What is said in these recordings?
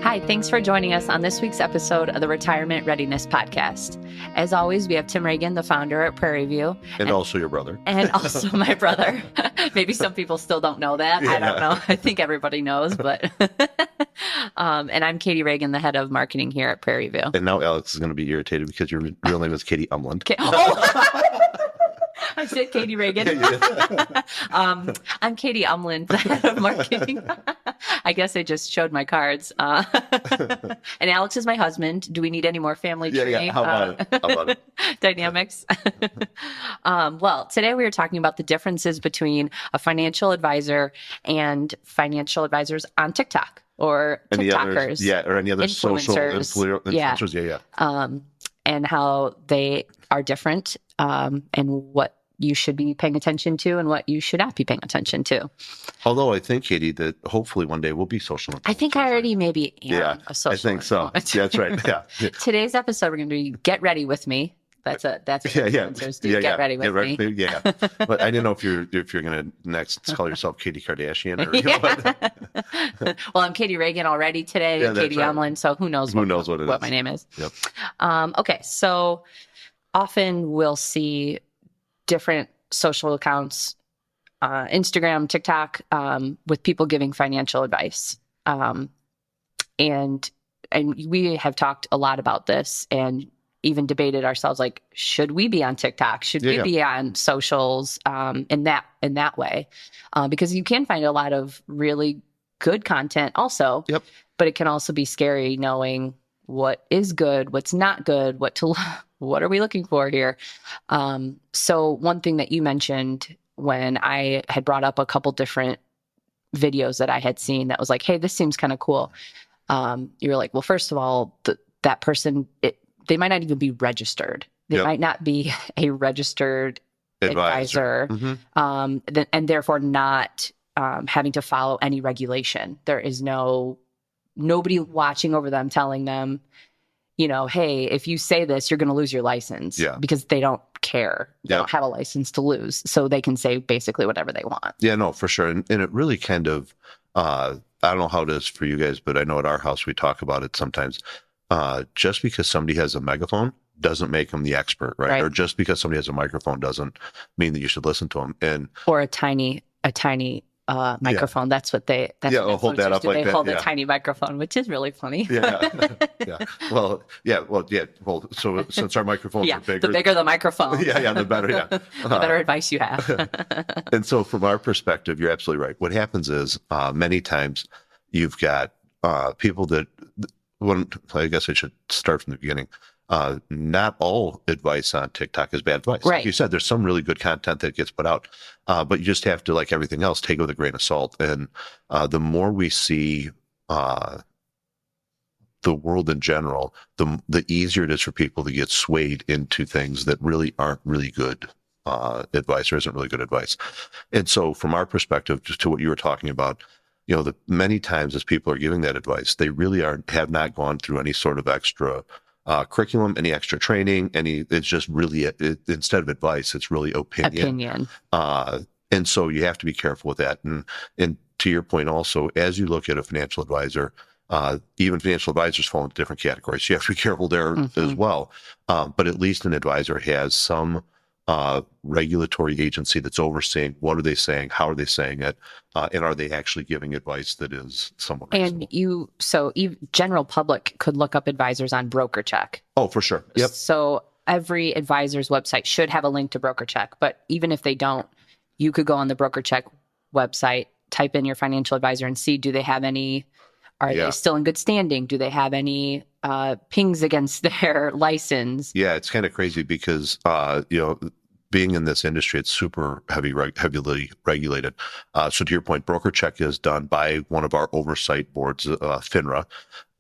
Hi, thanks for joining us on this week's episode of the Retirement Readiness podcast. As always, we have Tim Regan, the founder at Prairie View. And also your brother. And also my brother. Maybe some people still don't know that. Yeah. I don't know. I think everybody knows, but... and I'm Katie Regan, the head of marketing here at Prairie View. And now Alex is going to be irritated because your real name is Katie Umland. I said Katie Regan. I'm Katie Umland, the head of marketing. I guess I just showed my cards. And Alex is my husband. Do we need any more family tree? Yeah. How about it? Dynamics? Well, today we are talking about the differences between a financial advisor and financial advisors on TikTok or TikTokers. Or any other social influencers. Yeah. And how they are different and what you should be paying attention to and what you should not be paying attention to. Although I think, Katie, that hopefully one day we'll be social influencers. I think I already maybe am a social I think so. That's right. Yeah. Today's episode, we're going to be Get Ready With Me. That's what influencers do. Get ready with me. Yeah. But I didn't know if you're going to next call yourself Katie Kardashian or Well, I'm Katie Regan already today, Katie Umland, so who knows what my name is. Yep. Okay, so often we'll see different social accounts, Instagram, TikTok, with people giving financial advice. And we have talked a lot about this and even debated ourselves, like, should we be on TikTok? Should we be on socials in that way? Because you can find a lot of really good content also, but it can also be scary knowing what is good, what's not good, what are we looking for here? So one thing that you mentioned when I had brought up a couple different videos that I had seen that was like, hey, this seems kind of cool. You were like, well, first of all, that person, they might not even be registered. They might not be a registered advisor, and therefore not having to follow any regulation. There is nobody watching over them telling them, hey, if you say this, you're going to lose your license because they don't care. They don't have a license to lose. So they can say basically whatever they want. Yeah, no, for sure. And it really kind of, I don't know how it is for you guys, but I know at our house, we talk about it sometimes. Just because somebody has a megaphone doesn't make them the expert, right? Or just because somebody has a microphone doesn't mean that you should listen to them. Or a tiny microphone. That's what they. That's what hold that up do. Like they that. hold a tiny microphone, which is really funny. Well, so since our microphones are bigger, the bigger the microphone, the better. The better advice you have. And so, from our perspective, you're absolutely right. What happens is many times you've got people that. I guess I should start from the beginning. Not all advice on TikTok is bad advice. Right. Like you said, there's some really good content that gets put out, but you just have to, like everything else, take it with a grain of salt. And the more we see the world in general, the easier it is for people to get swayed into things that really aren't really good advice or isn't really good advice. And so from our perspective, just to what you were talking about, the many times as people are giving that advice, they really have not gone through any sort of extra curriculum, any extra training, it's just really, instead of advice, it's really opinion. And so you have to be careful with that. And to your point also, as you look at a financial advisor, even financial advisors fall into different categories. So you have to be careful there as well. But at least an advisor has some regulatory agency that's overseeing what are they saying, how are they saying it, and are they actually giving advice that is somewhat reasonable. And general public could look up advisors on BrokerCheck. Oh, for sure. Yep. So every advisor's website should have a link to BrokerCheck, but even if they don't, you could go on the BrokerCheck website, type in your financial advisor and see, do they have any, are they still in good standing? Do they have any pings against their license? Yeah, it's kind of crazy because, being in this industry, it's super heavily regulated. So to your point, BrokerCheck is done by one of our oversight boards, FINRA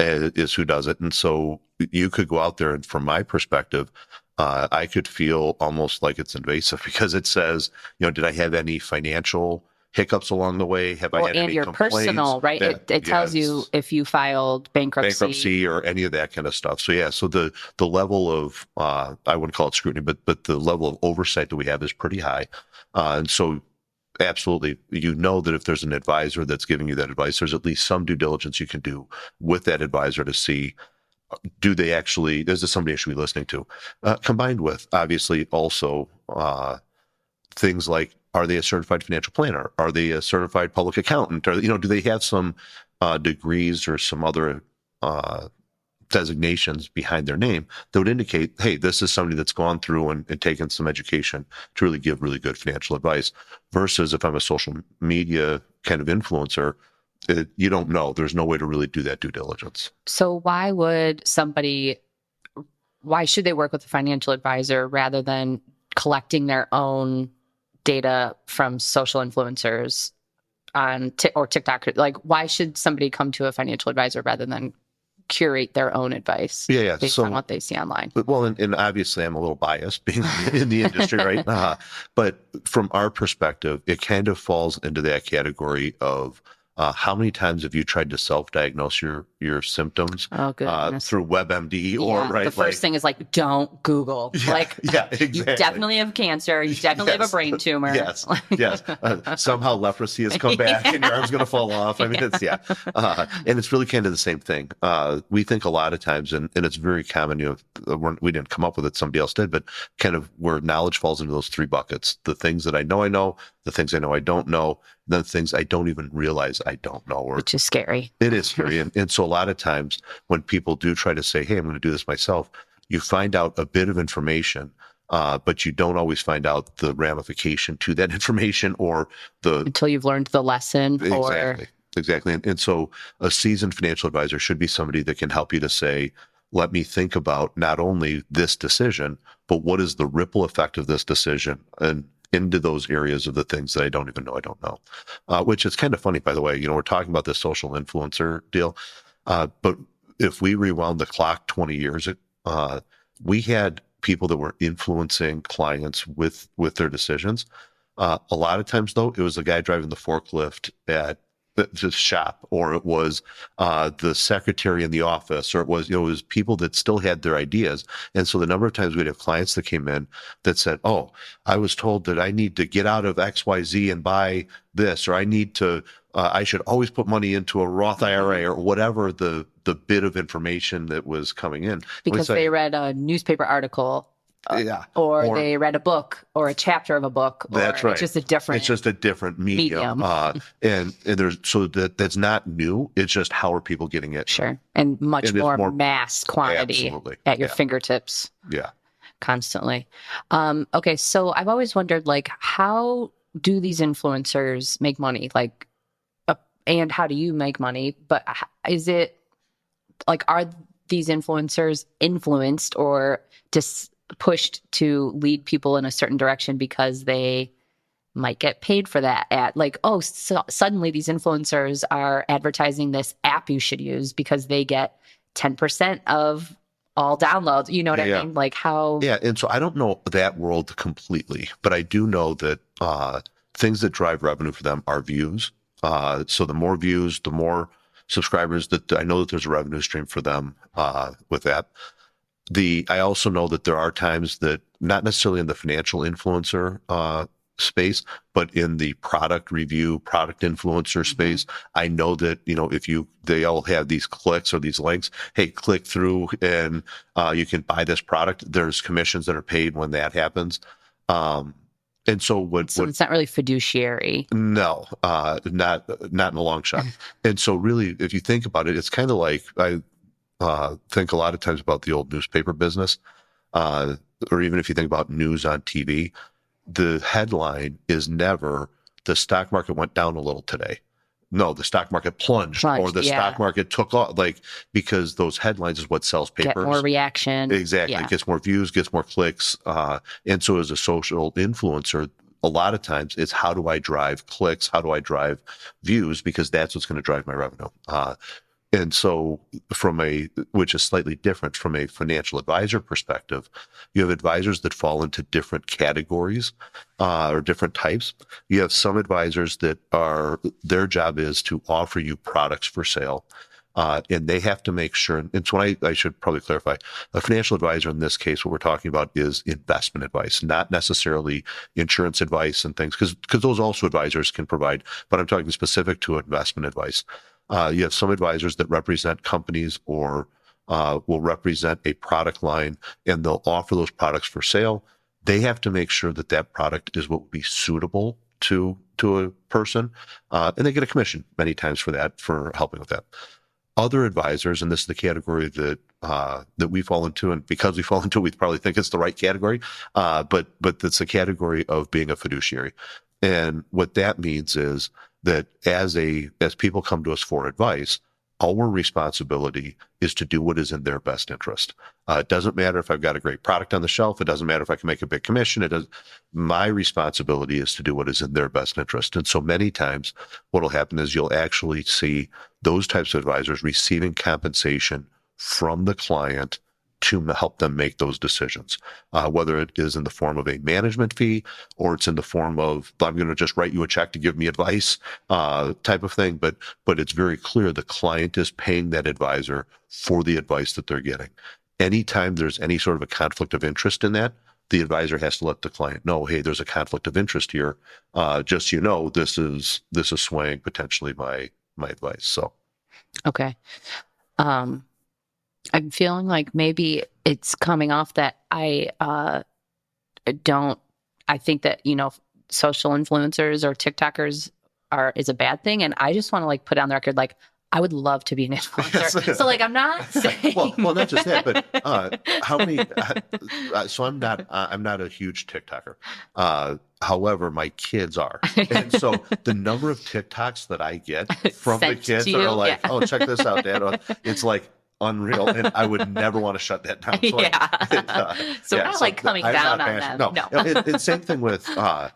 is who does it. And so you could go out there and from my perspective, I could feel almost like it's invasive because it says, did I have any financial hiccups along the way? Have I had any complaints? Personal, right? It tells you if you filed bankruptcy or any of that kind of stuff. So so the level of I wouldn't call it scrutiny, but the level of oversight that we have is pretty high. And so absolutely, you know that if there's an advisor that's giving you that advice, there's at least some due diligence you can do with that advisor to see, do they actually, is this somebody I should be listening to? Combined with, obviously, also things like, are they a certified financial planner? Are they a certified public accountant? Or, do they have some degrees or some other designations behind their name that would indicate, hey, this is somebody that's gone through and taken some education to really give really good financial advice, versus if I'm a social media kind of influencer, you don't know. There's no way to really do that due diligence. So why should they work with a financial advisor rather than collecting their own data from social influencers on or TikTok? Like, why should somebody come to a financial advisor rather than curate their own advice based on what they see online? Well, and obviously I'm a little biased being in the industry, right? But from our perspective, it kind of falls into that category of how many times have you tried to self-diagnose your symptoms through WebMD or the first thing is like, don't Google. Exactly. You definitely have cancer. You definitely have a brain tumor. Yes. Somehow leprosy has come back and your arm's going to fall off. I mean, it's and it's really kind of the same thing. We think a lot of times, and it's very common. We didn't come up with it; somebody else did, but kind of where knowledge falls into those three buckets: the things that I know, the things I know I don't know, then things I don't even realize I don't know. Which is scary. It is scary. And so a lot of times when people do try to say, hey, I'm going to do this myself, you find out a bit of information, but you don't always find out the ramification to that information until you've learned the lesson. Exactly. And so a seasoned financial advisor should be somebody that can help you to say, let me think about not only this decision, but what is the ripple effect of this decision, and into those areas of the things that I don't even know I don't know. Which is kind of funny, by the way. We're talking about this social influencer deal, but if we rewound the clock 20 years, we had people that were influencing clients with their decisions. A lot of times, though, it was the guy driving the forklift at the shop, or it was the secretary in the office, or it was people that still had their ideas. And so the number of times we'd have clients that came in that said, oh, I was told that I need to get out of XYZ and buy this, or I need to, I should always put money into a Roth IRA, or whatever the bit of information that was coming in. Because they read a newspaper article. Or they read a book or a chapter of a book. That's right. It's just a different medium. And there's, so that's not new. It's just, how are people getting it? Sure. And much more mass quantity at your fingertips. Yeah. Constantly. Okay. So I've always wondered, like, how do these influencers make money? Like, and how do you make money? But is it like, are these influencers influenced or just pushed to lead people in a certain direction because they might get paid for that like, suddenly these influencers are advertising this app you should use because they get 10% of all downloads. You know what I mean? Like, how? Yeah. And so I don't know that world completely, but I do know that things that drive revenue for them are views. So the more views, the more subscribers, that I know that there's a revenue stream for them with that. I also know that there are times that, not necessarily in the financial influencer space, but in the product review, product influencer space, I know that, they all have these clicks or these links. Hey, click through and you can buy this product. There's commissions that are paid when that happens. And so it's not really fiduciary. No, not in the long shot. And so really, if you think about it, it's kind of like, I think a lot of times about the old newspaper business, or even if you think about news on TV, the headline is never, the stock market went down a little today. No, the stock market plunged or the stock market took off, because those headlines is what sells papers. Get more reaction. Exactly. It gets more views, gets more clicks. And so as a social influencer, a lot of times it's, how do I drive clicks? How do I drive views? Because that's what's going to drive my revenue. And so which is slightly different from a financial advisor perspective, you have advisors that fall into different categories or different types. You have some advisors that their job is to offer you products for sale. And they have to make sure, and so I should probably clarify, a financial advisor in this case, what we're talking about is investment advice, not necessarily insurance advice and things, because those also advisors can provide, but I'm talking specific to investment advice. You have some advisors that represent companies or will represent a product line, and they'll offer those products for sale. They have to make sure that that product is what would be suitable to a person, and they get a commission many times for that, for helping with that. Other advisors, and this is the category that that we fall into, and because we fall into, we probably think it's the right category, but it's a category of being a fiduciary, and what that means is that as people come to us for advice, our responsibility is to do what is in their best interest. It doesn't matter if I've got a great product on the shelf. It doesn't matter if I can make a big commission. It does. My responsibility is to do what is in their best interest. And so many times what will happen is you'll actually see those types of advisors receiving compensation from the client to help them make those decisions, whether it is in the form of a management fee or it's in the form of, I'm going to just write you a check to give me advice, type of thing. But it's very clear the client is paying that advisor for the advice that they're getting. Anytime there's any sort of a conflict of interest in that, the advisor has to let the client know, hey, there's a conflict of interest here. Just so you know, this is swaying potentially my advice. So, okay. I'm feeling like maybe it's coming off that I think that, social influencers or TikTokers is a bad thing. And I just want to put on the record, I would love to be an influencer. So I'm not saying. Well, not just that, but how many? So I'm not a huge TikToker. However, my kids are, and so the number of TikToks that I get from the kids that are like, "Oh, check this out, Dad," it's like unreal, and I would never want to shut that down. So we're not coming down on them. No. And same thing with I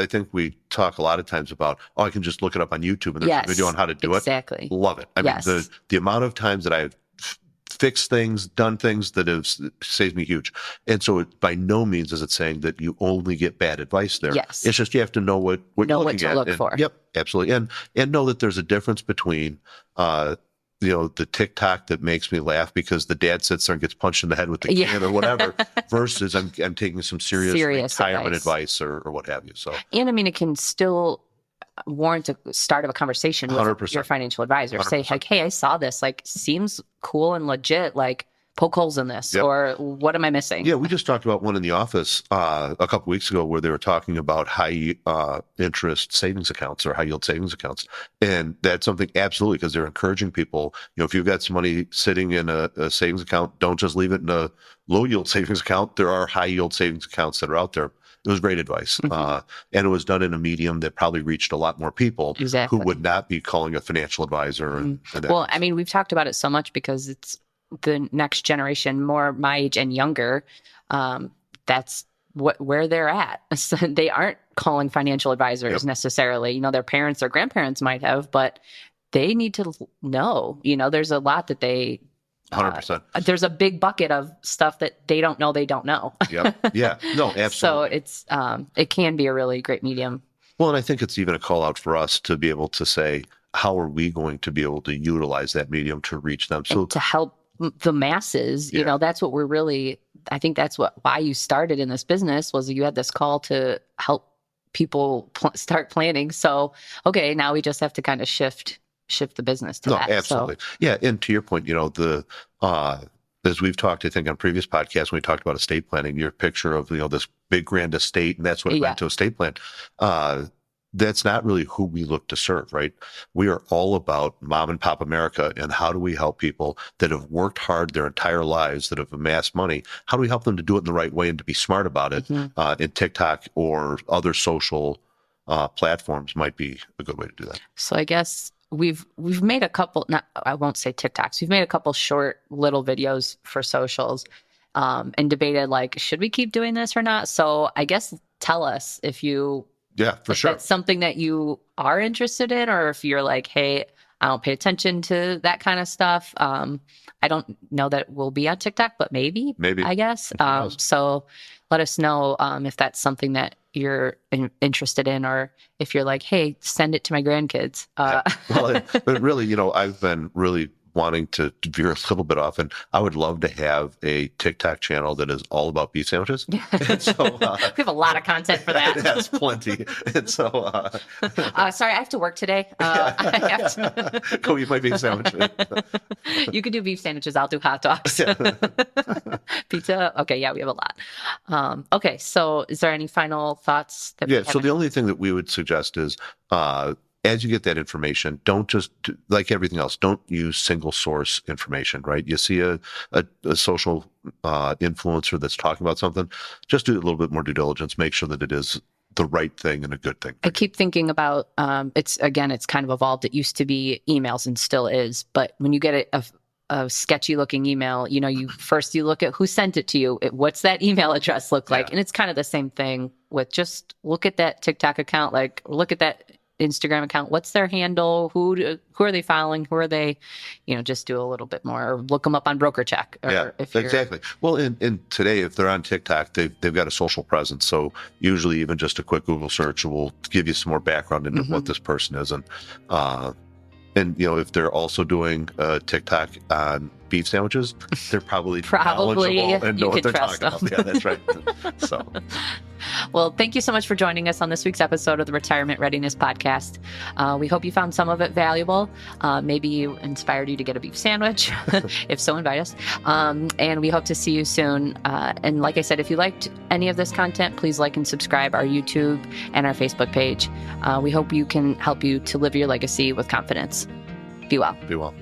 think we talk a lot of times about, I can just look it up on YouTube and there's a video on how to do exactly. it. Love it. I mean, the amount of times that I've fixed things, done things that have saved me huge. And so by no means is it saying that you only get bad advice there. Yes. It's just you have to know what you're looking at. Look for. Yep, absolutely. And know that there's a difference between the TikTok that makes me laugh because the dad sits there and gets punched in the head with the can or whatever, versus I'm taking some serious retirement advice or what have you. So, and I mean, it can still warrant a start of a conversation with 100%. Your financial advisor. 100%. Say hey, I saw this, seems cool and legit, poke holes in this, or what am I missing? Yeah, we just talked about one in the office a couple weeks ago where they were talking about high interest savings accounts or high yield savings accounts. And that's something absolutely, because they're encouraging people, if you've got some money sitting in a savings account, don't just leave it in a low yield savings account. There are high yield savings accounts that are out there. It was great advice. And it was done in a medium that probably reached a lot more people who would not be calling a financial advisor. Well, I mean, we've talked about it so much because it's the next generation, more my age and younger. That's where they're at. So they aren't calling financial advisors necessarily. Their parents or grandparents might have, but they need to know, there's a lot that they 100%. There's a big bucket of stuff that they don't know. Yep. Yeah. No, absolutely. So it's it can be a really great medium. Well, and I think it's even a call out for us to be able to say, how are we going to be able to utilize that medium to reach them? So to help the masses, that's what we're really. I think that's why you started in this business, was you had this call to help people start planning. So okay, now we just have to kind of shift the business to that. Absolutely. So. Yeah. And to your point, as we've talked, I think on previous podcasts, when we talked about estate planning, your picture of, this big grand estate, and that's what it meant to estate plan. That's not really who we look to serve, right? We are all about mom and pop America. And how do we help people that have worked hard their entire lives, that have amassed money? How do we help them to do it in the right way and to be smart about it? In TikTok or other social platforms might be a good way to do that. So I guess we've made a couple, I won't say TikToks. We've made a couple short little videos for socials, and debated should we keep doing this or not? So I guess tell us if sure. That's something that you are interested in, or if you're hey, I don't pay attention to that kind of stuff. I don't know that we'll be on TikTok, but maybe, I guess. So let us know if that's something that you're interested in, or if you're like, hey, send it to my grandkids. But really, I've been really wanting to veer a little bit off, and I would love to have a TikTok channel that is all about beef sandwiches. And so we have a lot of content for that. That's plenty. And so sorry, I have to work today. I have to... Go eat my beef sandwich. You could do beef sandwiches, I'll do hot dogs. Pizza. Okay, yeah, we have a lot. Okay, so is there any final thoughts that so the only thing that we would suggest is as you get that information, don't just, like everything else, don't use single source information, right? You see a social influencer that's talking about something, just do a little bit more due diligence, make sure that it is the right thing and a good thing. I keep thinking about, it's kind of evolved. It used to be emails and still is, but when you get a sketchy looking email, you look at who sent it to you. What's that email address look like? And it's kind of the same thing with just look at that TikTok account, look at that Instagram account. What's their handle? Who are they following? Who are they? Just do a little bit more, or look them up on Broker Check. Exactly. Well, in today, if they're on TikTok, they've got a social presence. So usually, even just a quick Google search will give you some more background into what this person is, and if they're also doing TikTok on beef sandwiches, they're probably knowledgeable and know what they're talking about. Yeah, that's right. So, well, thank you so much for joining us on this week's episode of the Retirement Readiness Podcast. We hope you found some of it valuable. Maybe you inspired you to get a beef sandwich. If so, invite us. And we hope to see you soon. And like I said, if you liked any of this content, please like and subscribe our YouTube and our Facebook page. We hope you can help you to live your legacy with confidence. Be well. Be well.